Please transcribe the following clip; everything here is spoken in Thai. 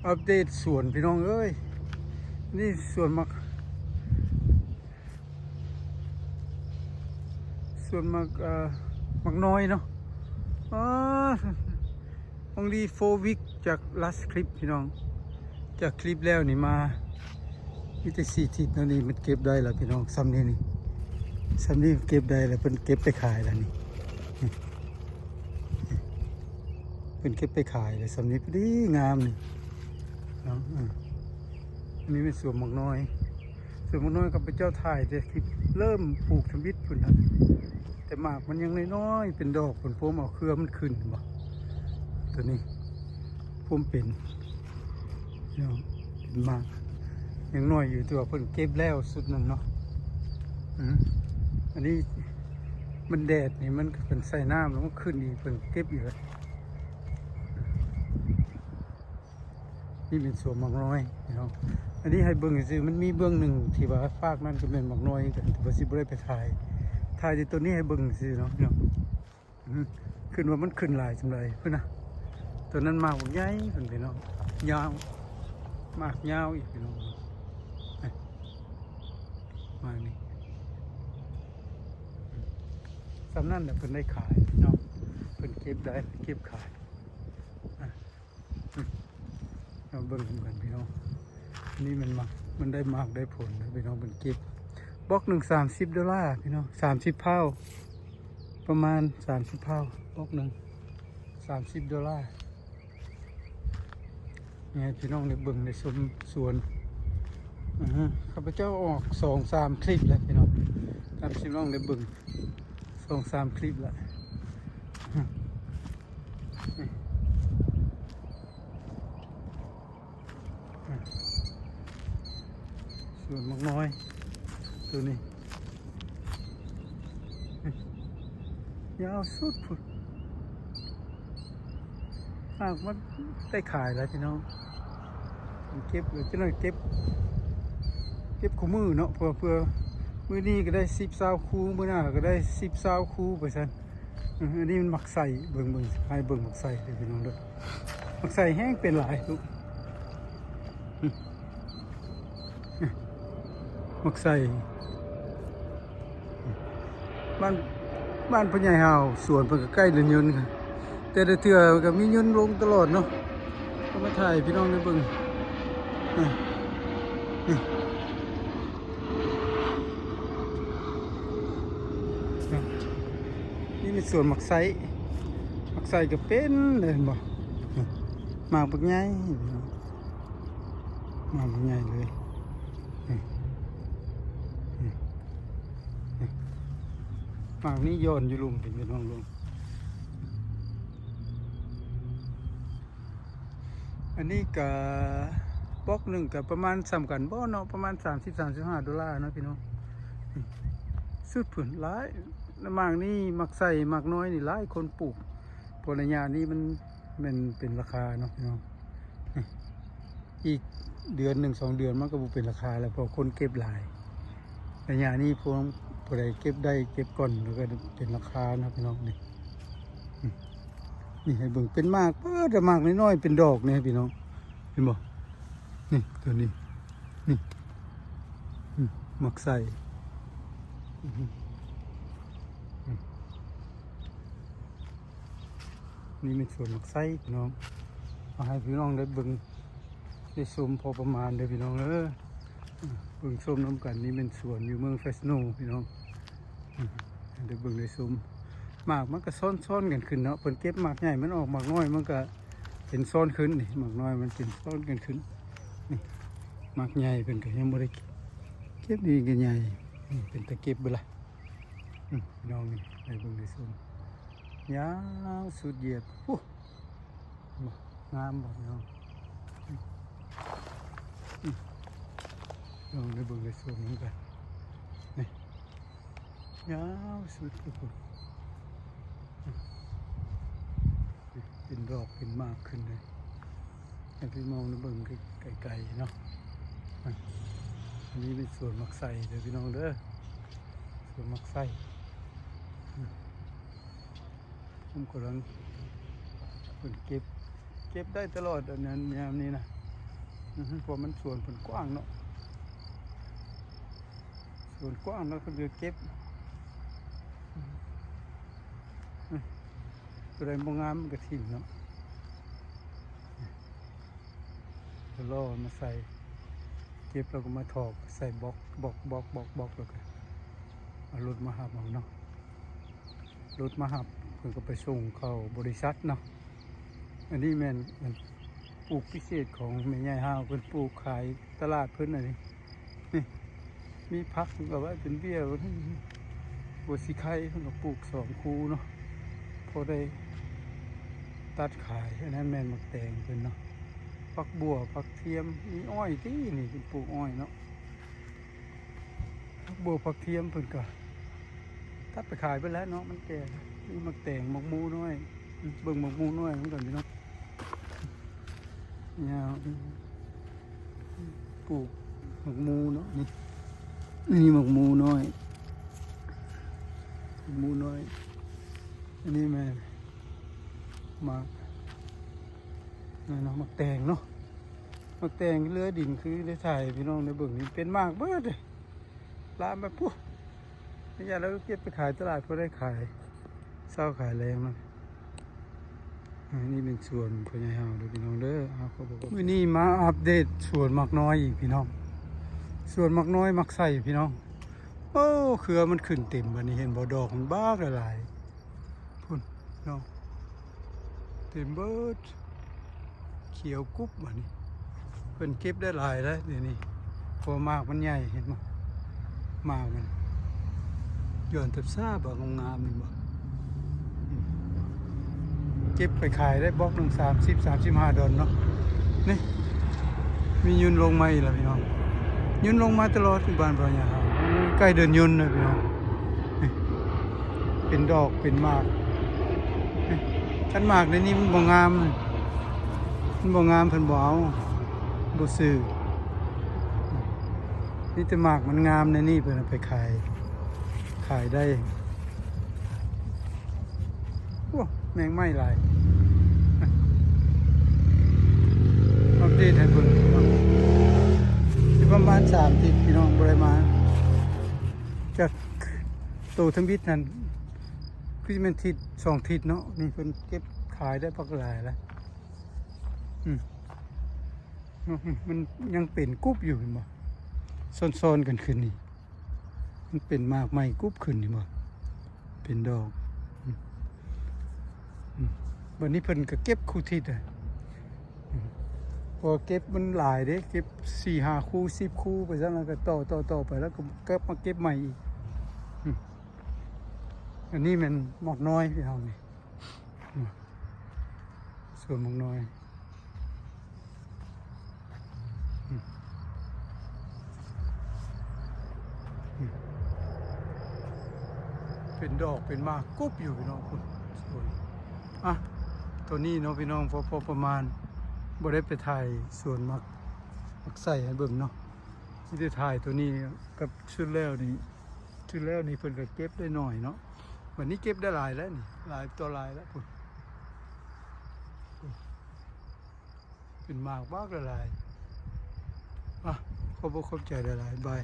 อัปเดตสวนพี่น้องเอ้ยนี่สวนมักมักน้อยเนาะอ๋อonly 4 week จาก last คลิปพี่น้องจากคลิปแล้วนี่มามีแต่4 ทิศนั่นนี่มันเก็บได้แล้วพี่น้องซ้ำนี่เก็บได้แล้วเพิ่นเก็บไปขายแล้วนี่เพิ่นเก็บไปขายเลยซ้ำนี้พอดีงามนี่เนาะอันนี้เป็นสวนมักน้อยกับพระเจ้าถ่ายแต่คลิปเริ่มปลูกทำบิดพุ่นนะแต่หมากมันยังน้อยๆเป็นดอกผลพวงเอาเครือมันขึ้นบ่ตัวนี้พวงเป็นเนาะเป็นหมากยังน้อยอยู่ตัวเพิ่นเก็บแล้วสุดนั่นเนาะอันนี้มันแดดนี่มันเป็นใส่น้ำแล้วมันขึ้นอีกเพิ่นเก็บอยู่แล้วนี่เป็นสวนมักน้อยเนาะอันนี้ให้เบิ่งซื่อมันมีเบื้องหนึ่งที่ว่าฟากนั่นก็เป็นมักน้อยกันแต่ว่าสิบ่ได้ไปถ่ายที่ตัวนี้ให้เบิ่งซื่อเนาะขึ้นว่ามันขึ้นหลายจังได๋พุ่นน่ะตัวนั้นมากใหญ่เพิ่นพี่น้องยาวมากยาวอีกพี่น้องมานี่สำนั้นน่ะเพิ่นได้ขายเนาะเพิ่นเก็บได้เก็บขายเราเบิ่งกันพี่น้องนี่มันได้มากได้ผลนะพี่น้องเป็นเก็บบล็อก1 $30พี่น้อง30 เผ่าประมาณ30 เผ่าบล็อก1 $30เนี่ยพี่น้องในเบิ่งในสวนข้าพเจ้าออก2-3 คลิปแล้วพี่น้องพี่น้องในเบิ่ง2-3 คลิปแล้วส่วนมักน้อยตัวนี้ยาวสุดพุ่นมันได้ขายแล้วพี่น้องเก็บเลยจะหน่อยเก็บคู่มือเนาะเพื่อมื้อนี้ก็ได้10-20 คู่มื้อหน้าก็ได้10-20 คู่ไปซั่นอันนี้มันมักใส่เบิ่งให้เบิ่งมักใส่เด้อพี่น้องเด้อมักใส่แห้งเป็นหลายลูกมักใส่บ้านพ่อใหญ่เฮาสวนเพิ่นก็ใกล้เรือนยนต์ค่ะแต่เทื่อก็มียนต์ลงตลอดเนาะก็มาถ่ายพี่น้องได้เบิ่งนี่เป็นสวนมักไซก็เป็นเลยบ่หมากบักใหญ่หมากบักใหญ่เลยหมากนี้ย้อนอยู่ลุมเป็นพี่น้องลุงอันนี้กับบล็อกหนึ่งกับประมาณซ้ำกันบ่เนาะประมาณ$30-35เนาะพี่น้องสุดผลหลายหมากนี่มักใส่หมากน้อยนี่หลายคนปลูกผลญานี่มันเป็นราคาเนาะพี่น้องอีกเดือน1-2 เดือนมันก็บ่เป็นราคาแล้วเพราะคนเก็บหลายระยะนี้พวกผู้ใดเก็บได้เก็บก่อนแล้วก็เป็นราคานะพี่น้องนี่ให้เบิ่งเป็นมากแต่มากน้อยๆเป็นดอกเนี่ยพี่น้องเห็นบ่นี่ตัวนี้นี่มักใส่นี่เป็นส่วนมักใส่พี่น้องมาให้พี่น้องได้เบิ่งได้ชมพอประมาณเด้อพี่น้องเบิ่งชมน้ำกันนี่เป็นสวนอยู่เมืองเฟสโนพี่น้องได้เบิ่งได้ชมหมากมันก็ซ้อนกันขึ้นเนาะเพิ่นเก็บหมากใหญ่มันออกหมากน้อยมันก็เป็นซ้อนขึ้นนี่หมากน้อยมันเป็นซ้อนกันขึ้นนี่หมากใหญ่เพิ่นก็ยังบ่ได้เก็บดีกันใหญ่เป็นตะเก็บบ่ล่ะพี่น้องนี่ได้เบิ่งได้ชมยาวสุดเหยียดงามบ่พี่น้องลองได้เบิ่งได้ชมเหมือนกันนี่ยาวสุดทุกคนเป็นดอกเป็นมากขึ้นเลยให้พี่มองได้เบิ่งไกลๆเนาะอันนี้เป็นสวนมักไส่เด้อพี่น้องเด้อสวนมักไส่ผมกำลังเก็บได้ตลอดอันนั้นยามนี้นะ เพราะมันสวนผลกว้างเนาะสวนกว้างแล้วก็เดือเก็บตัวใดบ่งามมันก็ทิ้งเนาะก็ล่อมาใส่เก็บแล้วก็มาถอกใส่บล็อกแล้วก็เอารถมาหับเอาเนาะรถมาหับเพิ่นก็ไปส่งเข้าบริษัทเนาะอันนี้แม่นมันปลูกพิเศษของแม่ใหญ่ห้าวเพิ่นปลูกขายตลาดเพิ่นน่ะนี่มีพักแบบว่าเป็นเบี้ยบัวสีไข่เพิ่นก็ปลูก2 คูเนาะพอได้ตัดขายอันนั้นแม่นมักแตงเพิ่นเนาะผักบัวผักเทียมมีอ้อยที่นี่เป็นปลูกอ้อยเนาะผักบัวผักเทียมเพิ่นก็ตัดไปขายไปแล้วเนาะมันแก่มีมักแตงมักมูน้อยเบิ่งมักมูน้อยมันก่อนพี่เนาะเนี่ยปลูกมักมูเนาะนี่มักมูน้อยมักมูน้อยอันนี้แม่มาเนาะมักแตงเนาะมักแตงเลือดินคือได้ถ่ายพี่น้องในเบิ่งนี่เป็นมากเบิดเลยลามแบบปุ๊บนี่ยาเราเก็บไปขายตลาดก็ได้ขายเศร้าขายแรงเนาะนี่เป็นสวนพญาเฮาเด้อพี่น้องเด้อเขาบอกว่ามื้อนี้มาอัปเดตสวนมักน้อยอีกพี่น้องสวนมักน้อยมักใส่พี่น้องโอ้เครือมันขึ้นเต็มบัดนี้เห็นบ่ดอกมันบ้าหลายๆพุ่นเนาะเต็มเบิดเขียวกุ๊บบัดนี้เพิ่นเก็บได้หลายแล้วเดี๋ยวนี้พอมากมันใหญ่เห็นบ่มากมันย้อนทับซ่าบ่งามๆนี่บ่เก็บไปขายได้บล็อกหนึ่ง35 ดอลเนาะนี่มียุนลงมาอีกแล้วพี่น้องยุนลงมาตลอดที่บ้านพญาเฮาใกล้เดินยุนนะพี่น้องเป็นดอกเป็นหมากชั้นหมากในนี้มันบ่งามมันบ่งามเพิ่นบ่เอาบ่ซื้อนี่แต่หมากมันงามในนี่เพิ่นเอาไปขายได้โอ้แมงไหม้หลายอัปเดตให้เพิ่นประมาณ3 ทิศพี่น้องบ่ได้มาจากโตทั้งบิดนั่นคือมันทิศ2 ทิศเนาะนี่เพิ่นเก็บขายได้พักหลายแล้วมันยังเป็นกุ๊บอยู่เห็นบ่ซ้อนๆกันขึ้นนี่มันเป็นมากใหม่กุ๊บขึ้นนี่บ่เป็นดอกวันนี้เพิ่นก็เก็บคู่ทิศอ่ะพอเก็บมันหลายเด้เก็บ4-5 คู่10 คู่ไปซั่นแล้วก็ต่อไปแล้วก็เก็บมาเก็บใหม่อีกอันนี้มันหมอกน้อยพี่น้องนี่ส่วนหมอกน้อยเป็นดอกเป็นมากกุ๊บอยู่พี่น้องคุณสวยตัวนี้เนาะพี่น้องพอประมาณบ่ได้ไปถ่ายสวนมักใส่ให้เบิ่งเนาะที่ได้ถ่ายตัวนี้กับชุดแล้วนี่เพิ่นก็เก็บได้หน่อยเนาะวันนี้เก็บได้หลายแล้วนี่หลายแล้วพุ่นเป็นมากมากหลายขอบใจหลายบาย